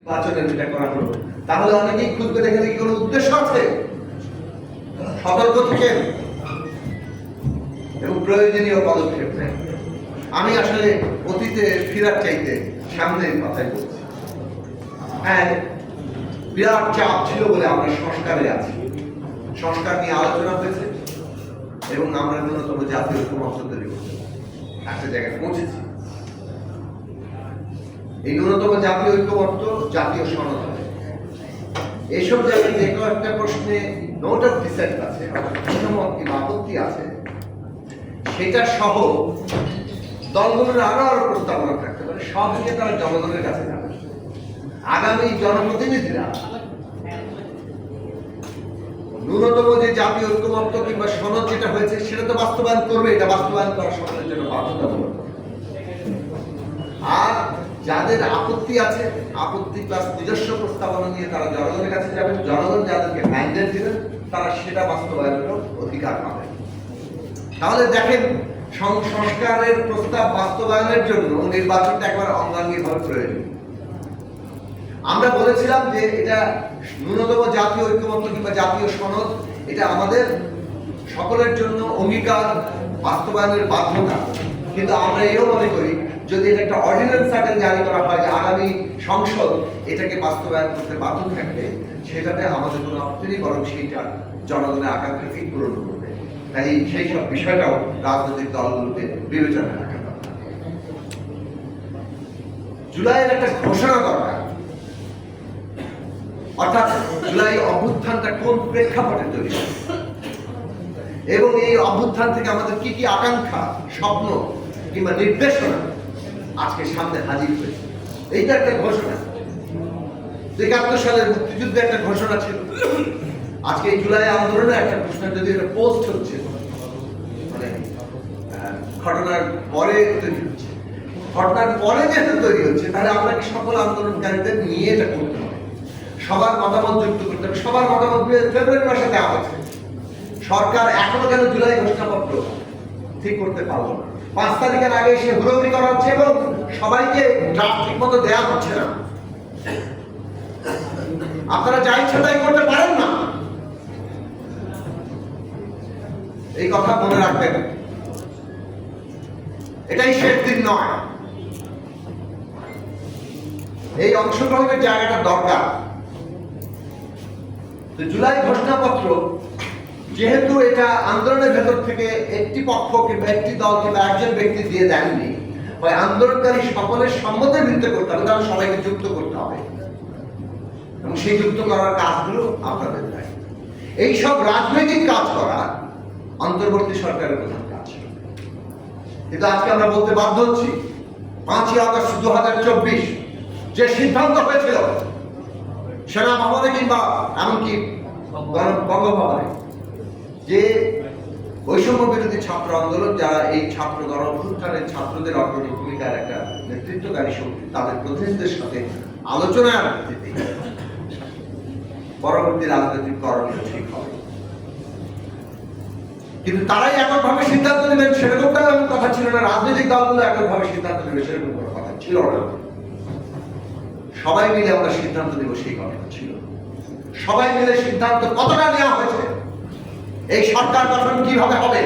নির্বাচনের যেটা করা হলো, তাহলে অনেকেই খুঁজবে এখানে কি কোনো উদ্দেশ্য আছে, সতর্ক থেকে এবং প্রয়োজনীয় পদক্ষেপ নেয়। আমি আসলে অতীতে ফিরার চাইতে সামনের কথাই বলছি। হ্যাঁ, বিরাট চাপ ছিল বলে আমরা সংস্কারে আছি, সংস্কার নিয়ে আলোচনা হয়েছে এবং আমরা ন্যূনতম জাতীয় ঐক্যমত্য তৈরি করতে একটা জায়গায় পৌঁছেছি। এই ন্যূনতম জাতীয় ঐক্যমত্য জাতীয় সনদ হবে। এইসব জায়গায় যে কোনো একটা প্রশ্নে নোট অফ ডিসেন্ট আছে, মতামত কিংবা আপত্তি আছে, সেটা সহ দলগুলোর আরো প্রস্তাবনা থাকতে পারে। সব নিয়ে তারা জনগণের কাছে যাবে। আগামী জনপ্রতিনিধিরা ন্যূনতম যে জাতীয় ঐক্যমত্য কিংবা সনদ যেটা হয়েছে সেটা তো বাস্তবায়ন করবে, এটা বাস্তবায়ন করা সকলের জন্য বাধ্যতামূলক। আর যাদের আপত্তি আছে, আপত্তি প্লাস নিজস্ব প্রস্তাবনা নিয়ে তারা জনগণের কাছে যাবেন। জনগণ যাদেরকে ম্যান্ডেট দিবেন তারা সেটা বাস্তবায়নের অধিকার পাবেন। তাহলে দেখেন, সংস্কারের প্রস্তাব বাস্তবায়নের জন্য নির্বাচনটা একবার অঙ্গাঙ্গিভাবে প্রয়োজন। আমরা বলেছিলাম যে এটা ন্যূনতম জাতীয় ঐক্যমত্য কিংবা জাতীয় সনদ, এটা আমাদের সকলের জন্য অঙ্গীকার, বাস্তবায়নের বাধ্যতা। কিন্তু আমরা এও মনে করি যদি এটা একটা অর্ডিন্যান্স আকারে জারি করা হয় যে আগামী সংসদ এটাকে বাস্তবায়ন করতে বাধ্য থাকবে, সেটাতে আমাদের কোনো আপত্তি নেই, বরং সেইটা জনগণের আকাঙ্ক্ষাকেই পূরণ করবে। তাই সেই সব বিষয়টাও রাজনৈতিক দলগুলোকে বিবেচনা রাখা দরকার। জুলাইয়ের একটা ঘোষণা দরকার, অর্থাৎ জুলাই অভ্যুত্থানটা কোন প্রেক্ষাপটে তৈরি হবে এবং এই অভ্যুত্থান থেকে আমাদের কি কি আকাঙ্ক্ষা, স্বপ্ন কিংবা নির্দেশনা আজকে সামনে হাজির হয়েছে। এইটা একটা ঘোষণা। ৭১ সালের মুক্তিযুদ্ধে একটা ঘোষণা ছিল, আজকে এই জুলাই আন্দোলনে একটা প্রশ্ন, যদি একটা পোস্ট হচ্ছে মানে ঘটনার পরে তৈরি হচ্ছে, ঘটনার পরে যেহেতু তৈরি হচ্ছে, তাহলে আপনাকে সকল আন্দোলনকারীদের নিয়ে এটা করতে হবে, সবার মতামত যুক্ত করতে হবে। সবার মতামত ফেব্রুয়ারি মাসে দেওয়া হয়েছে, সরকার এখনো কেন জুলাই ঘোষণাপত্র ঠিক করতে পারলো না? ৫ তারিখের আগে এসে হুড়োহুড়ি করা হচ্ছে এবং সবাইকে ড্রাফট ঠিক মতো দেওয়া হচ্ছে না। আপনারা যা ইচ্ছা তাই করতে পারেন না, এই কথা মনে রাখবেন। এটাই শেষ দিন নয়, এই অংশগ্রহণের জায়গাটা দরকার। জুলাই ঘোষণাপত্র যেহেতু এটা আন্দোলনের ভেতর থেকে একটি পক্ষ কিংবা একটি দল কিংবা একজন ব্যক্তি দিয়ে দেননি, হয় আন্দোলনকারী সকলের সম্মতির ভিত্তিতে করতে হবে, তাহলে সবাইকে যুক্ত করতে হবে এবং সেই যুক্ত করার কাজগুলো আপনাদের দায়িত্ব। এইসব রাজনৈতিক কাজ করা অন্তর্বর্তী সরকারের প্রধান কাজ। কিন্তু আজকে আমরা বলতে বাধ্য হচ্ছি, ৫ই আগস্ট ২০২৪ যে সিদ্ধান্ত হয়েছিল সেনা ভবনে কিংবা এমনকি বঙ্গভবনে, যে বৈষম্য বিরোধী ছাত্র আন্দোলন, যারা এই ছাত্র গণ অভ্যুত্থানের ছাত্রদের অগ্রণী ভূমিকার একটা নেতৃত্বকারী শক্তি, তাদের প্রতিনিধিদের সাথে আলোচনার ভিত্তিতে পরবর্তী রাজনৈতিক করণীয় ঠিক হবে। কিন্তু তারাই এককভাবে সিদ্ধান্ত নেবেন সেরকমটা এমন কথা ছিল না। রাজনৈতিক দলগুলো এককভাবে সিদ্ধান্ত নেবে সেরকম কোনো কথা ছিল না। সবাই মিলে আমরা সিদ্ধান্ত নেব সেই কথা ছিল। সবাই মিলে সিদ্ধান্ত কতটা নেওয়া হয়েছে, এই সরকার গঠন কিভাবে হবে,